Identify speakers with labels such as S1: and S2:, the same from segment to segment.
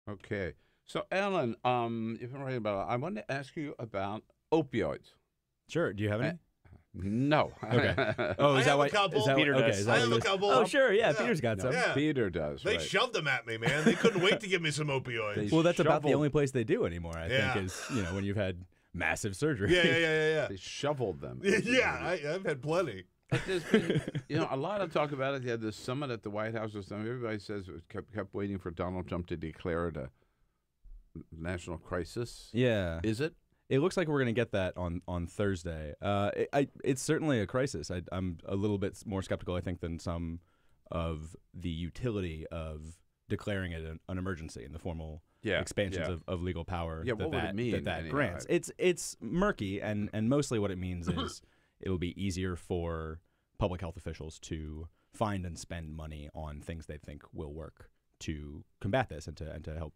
S1: Okay. So, Alan, you've been writing about. I want to ask you about opioids.
S2: Sure. Do you have any?
S1: No.
S2: Okay. Oh, is
S3: I
S2: that
S3: have
S2: why?
S3: a couple.
S2: Is that
S4: Peter
S2: okay,
S4: does.
S2: is that
S3: I
S2: what
S3: have
S2: you
S3: a
S2: was-
S3: couple.
S2: Oh, sure. Yeah,
S3: Yeah.
S2: Peter's got some.
S3: Yeah.
S1: Peter does.
S3: They
S1: right.
S3: shoved them at me, man. They couldn't wait to give me some opioids.
S1: They
S2: Well, that's about the
S1: shoveled-
S2: only place they do anymore. I
S3: Yeah.
S2: think is when you've had massive surgery.
S3: Yeah.
S1: They shoveled them.
S3: Yeah, I've had plenty.
S1: But there's been, a lot of talk about it. They had this summit at the White House or something. Everybody says it kept waiting for Donald Trump to declare it a national crisis.
S2: Yeah.
S1: Is it?
S2: It looks like we're going to get that on Thursday. It's certainly a crisis. I'm a little bit more skeptical, I think, than some of the utility of declaring it an emergency in the formal expansions of legal power
S1: Yeah, what would it mean,
S2: that
S1: anyhow?
S2: grants. It's murky, and mostly what it means is it'll be easier for public health officials to find and spend money on things they think will work to combat this and to help.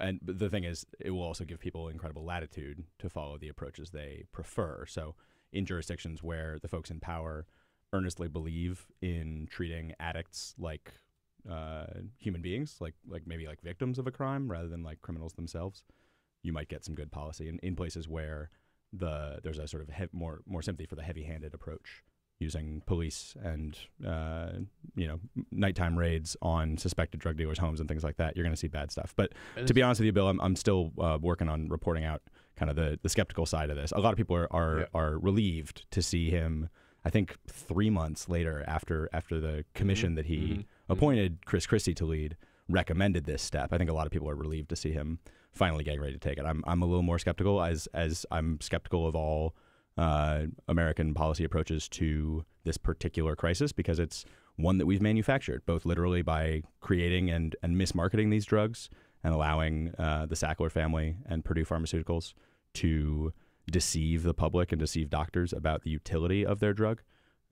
S2: And the thing is, it will also give people incredible latitude to follow the approaches they prefer. So in jurisdictions where the folks in power earnestly believe in treating addicts like human beings, like maybe like victims of a crime rather than like criminals themselves, you might get some good policy. In places where there's a sort of more sympathy for the heavy-handed approach, using police and nighttime raids on suspected drug dealers' homes and things like that, you're going to see bad stuff. But to be honest with you, Bill, I'm still working on reporting out kind of the skeptical side of this. A lot of people are relieved to see him. I think 3 months later, after the commission that he appointed Chris Christie to lead, recommended this step. I think a lot of people are relieved to see him finally getting ready to take it. I'm a little more skeptical, as I'm skeptical of all American policy approaches to this particular crisis, because it's one that we've manufactured, both literally by creating and mismarketing these drugs and allowing the Sackler family and Purdue Pharmaceuticals to deceive the public and deceive doctors about the utility of their drug,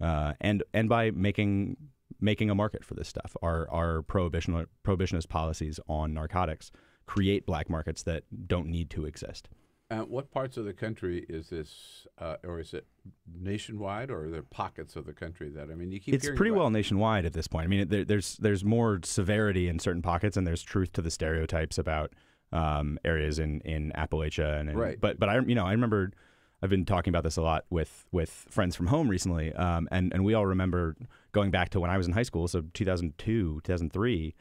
S2: and by making a market for this stuff. Our prohibitionist policies on narcotics create black markets that don't need to exist.
S1: What parts of the country is this, or is it nationwide, or are there pockets of the country that, you keep
S2: It's
S1: hearing
S2: pretty
S1: about?
S2: well nationwide at this point. There's more severity in certain pockets, and there's truth to the stereotypes about areas in Appalachia.
S1: Right.
S2: But I remember I've been talking about this a lot with friends from home recently, and we all remember going back to when I was in high school, so 2002, 2003.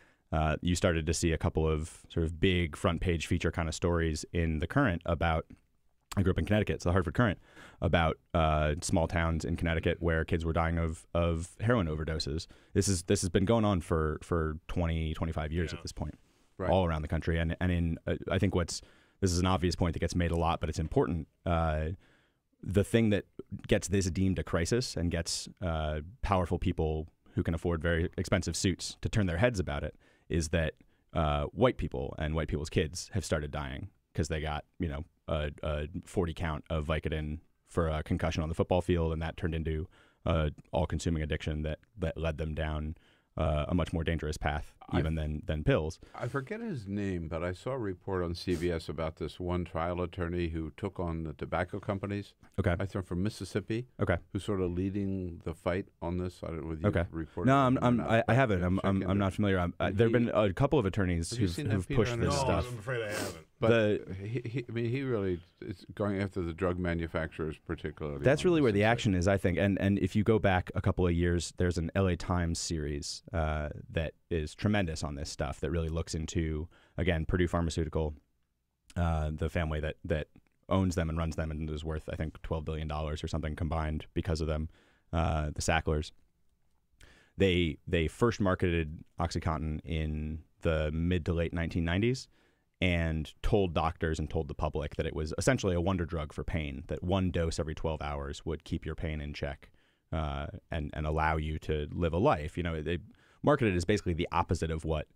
S2: You started to see a couple of sort of big front page feature kind of stories in the Current about, I grew up in Connecticut, it's the Hartford Current, about small towns in Connecticut where kids were dying of heroin overdoses. This has been going on for 20, 25 years at this point,
S1: Right.
S2: all around the country. And in I think this is an obvious point that gets made a lot, but it's important. The thing that gets this deemed a crisis and gets powerful people who can afford very expensive suits to turn their heads about it is that white people and white people's kids have started dying because they got a 40 count of Vicodin for a concussion on the football field, and that turned into all-consuming addiction that led them down a much more dangerous path even than pills.
S1: I forget his name, but I saw a report on CBS about this one trial attorney who took on the tobacco companies.
S2: Okay.
S1: I think from Mississippi.
S2: Okay.
S1: Who's sort of leading the fight on this? I don't know whether
S2: Okay.
S1: you've reported.
S2: No,
S1: on it or not,
S2: I
S1: but
S2: haven't.
S1: check
S2: I'm
S1: into
S2: not
S1: it.
S2: familiar. There have been a couple of attorneys
S1: Have you seen that,
S2: who've
S1: Peter?
S2: pushed
S1: I
S2: this
S1: don't know.
S2: stuff.
S3: I'm afraid I haven't.
S1: But he really is going after the drug manufacturers particularly.
S2: That's
S1: on
S2: really
S1: this
S2: where the
S1: and
S2: action is, I think. And if you go back a couple of years, there's an LA Times series that is tremendous on this stuff that really looks into, again, Purdue Pharmaceutical, the family that owns them and runs them and is worth, I think, $12 billion or something combined because of them, the Sacklers. They first marketed OxyContin in the mid to late 1990s. And told doctors and told the public that it was essentially a wonder drug for pain, that one dose every 12 hours would keep your pain in check and allow you to live a life. They marketed it as basically the opposite of what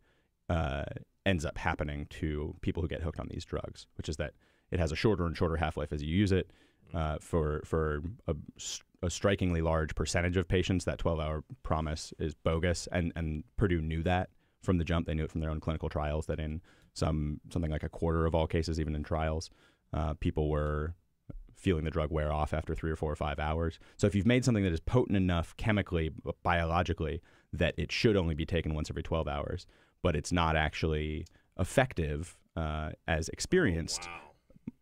S2: ends up happening to people who get hooked on these drugs, which is that it has a shorter and shorter half-life as you use it. For a strikingly large percentage of patients, that 12-hour promise is bogus, and Purdue knew that from the jump. They knew it from their own clinical trials that in something like a quarter of all cases, even in trials, people were feeling the drug wear off after 3 or 4 or 5 hours. So if you've made something that is potent enough chemically, biologically, that it should only be taken once every 12 hours, but it's not actually effective as experienced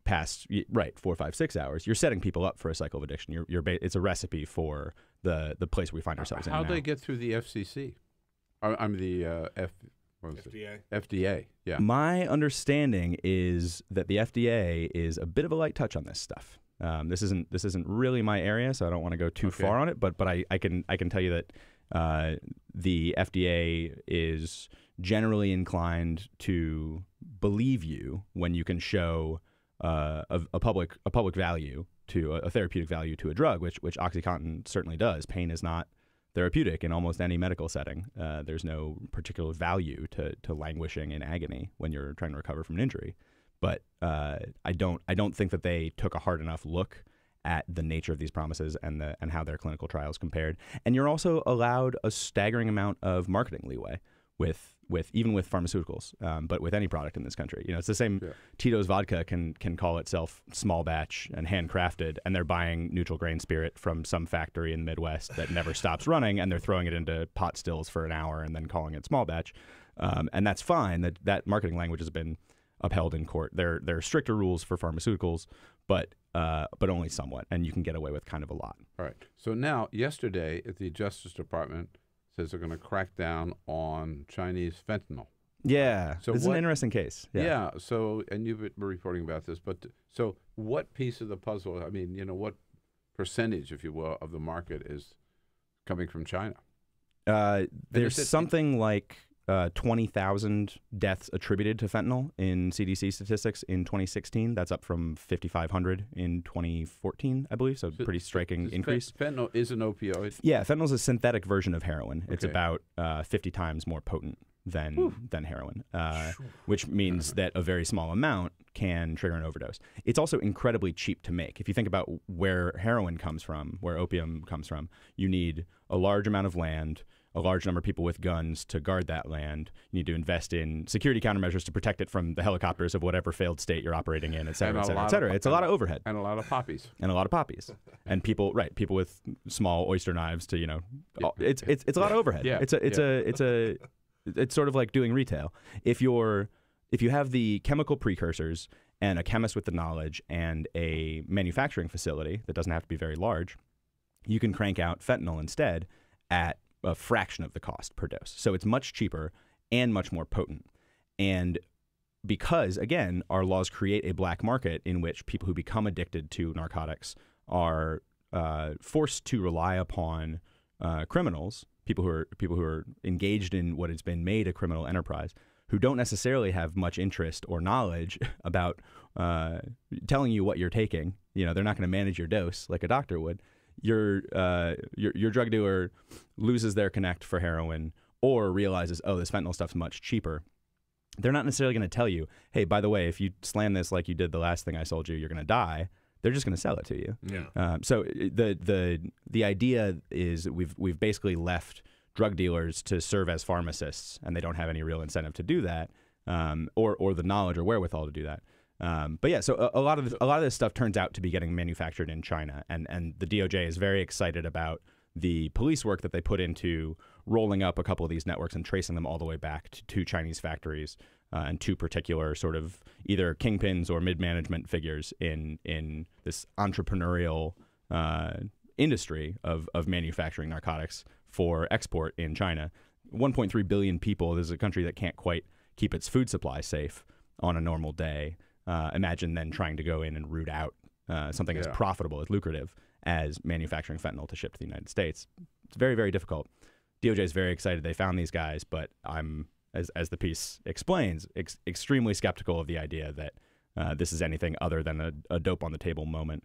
S2: past 4, 5, 6 hours, you're setting people up for a cycle of addiction. It's a recipe for the place we find ourselves in now.
S1: How do they get through the FCC? I'm the
S3: FDA.
S1: FDA. Yeah.
S2: My understanding is that the FDA is a bit of a light touch on this stuff. This isn't really my area, so I don't want to go too far on it. But I can tell you that the FDA is generally inclined to believe you when you can show a public value to a therapeutic value to a drug, which OxyContin certainly does. Pain is not therapeutic in almost any medical setting. There's no particular value to languishing in agony when you're trying to recover from an injury. But I don't think that they took a hard enough look at the nature of these promises and how their clinical trials compared. And you're also allowed a staggering amount of marketing leeway even with pharmaceuticals, but with any product in this country. It's the same. Yeah. Tito's vodka can call itself small batch and handcrafted, and they're buying neutral grain spirit from some factory in the Midwest that never stops running, and they're throwing it into pot stills for an hour and then calling it small batch. And that's fine. That marketing language has been upheld in court. There are stricter rules for pharmaceuticals, but only somewhat, and you can get away with kind of a lot.
S1: All right. So now, yesterday, at the Justice Department says they're going to crack down on Chinese fentanyl.
S2: Yeah. So this is an interesting case.
S1: Yeah. So, and you've been reporting about this, but so what piece of the puzzle? I mean, what percentage, if you will, of the market is coming from China?
S2: There's something like 20,000 deaths attributed to fentanyl in CDC statistics in 2016. That's up from 5,500 in 2014, I believe. So pretty striking increase.
S1: Fentanyl is an opioid.
S2: Yeah, fentanyl is a synthetic version of heroin. It's about 50 times more potent than heroin, which means that a very small amount can trigger an overdose. It's also incredibly cheap to make. If you think about where heroin comes from, where opium comes from, you need a large amount of land, a large number of people with guns to guard that land. You need to invest in security countermeasures to protect it from the helicopters of whatever failed state you're operating in, et cetera, et cetera, et cetera. It's a lot of overhead.
S1: And a lot of poppies.
S2: And people with small oyster knives to, it's a lot of overhead.
S1: Yeah.
S2: It's sort of like doing retail. If you have the chemical precursors and a chemist with the knowledge and a manufacturing facility that doesn't have to be very large, you can crank out fentanyl instead at a fraction of the cost per dose. So it's much cheaper and much more potent. And because, again, our laws create a black market in which people who become addicted to narcotics are forced to rely upon criminals, people who are engaged in what has been made a criminal enterprise, who don't necessarily have much interest or knowledge about telling you what you're taking. They're not going to manage your dose like a doctor would. Your drug dealer loses their connect for heroin or realizes, this fentanyl stuff's much cheaper. They're not necessarily going to tell you, hey, by the way, if you slam this like you did the last thing I sold you, you're going to die. They're just going to sell it to you.
S3: Yeah.
S2: So the idea is we've basically left drug dealers to serve as pharmacists, and they don't have any real incentive to do that, or the knowledge or wherewithal to do that. But yeah, so a lot of this stuff turns out to be getting manufactured in China, and the DOJ is very excited about the police work that they put into rolling up a couple of these networks and tracing them all the way back to two Chinese factories and two particular sort of either kingpins or mid-management figures in this entrepreneurial industry of manufacturing narcotics for export in China. 1.3 billion people. This is a country that can't quite keep its food supply safe on a normal day. Imagine then trying to go in and root out something as profitable, as lucrative as manufacturing fentanyl to ship to the United States. It's very, very difficult. DOJ is very excited they found these guys, but I'm, as the piece explains, extremely skeptical of the idea that this is anything other than a dope on the table moment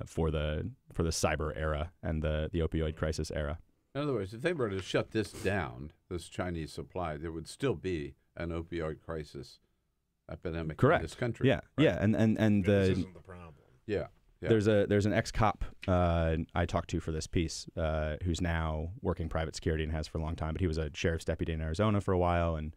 S2: for the cyber era and the opioid crisis era.
S1: In other words, if they were to shut this down, this Chinese supply, there would still be an opioid crisis epidemic in this country.
S2: Yeah, right? Yeah, and
S3: this isn't the problem.
S1: Yeah.
S2: There's an ex-cop I talked to for this piece who's now working private security and has for a long time, but he was a sheriff's deputy in Arizona for a while and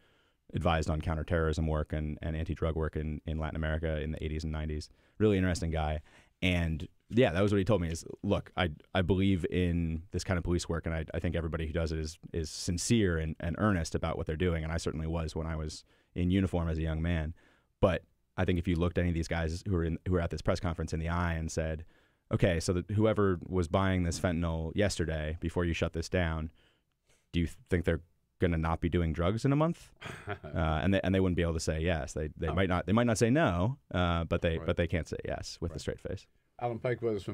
S2: advised on counterterrorism work and anti-drug work in Latin America in the 80s and 90s. Really interesting guy. And yeah, that was what he told me is, look, I believe in this kind of police work, and I think everybody who does it is sincere and earnest about what they're doing, and I certainly was when I was in uniform as a young man. But I think if you looked any of these guys who were at this press conference in the eye and said, okay, so whoever was buying this fentanyl yesterday before you shut this down, do you think they're going to not be doing drugs in a month? And they wouldn't be able to say yes. They might not say no, but they can't say yes with a straight face.
S1: Alan Pyke was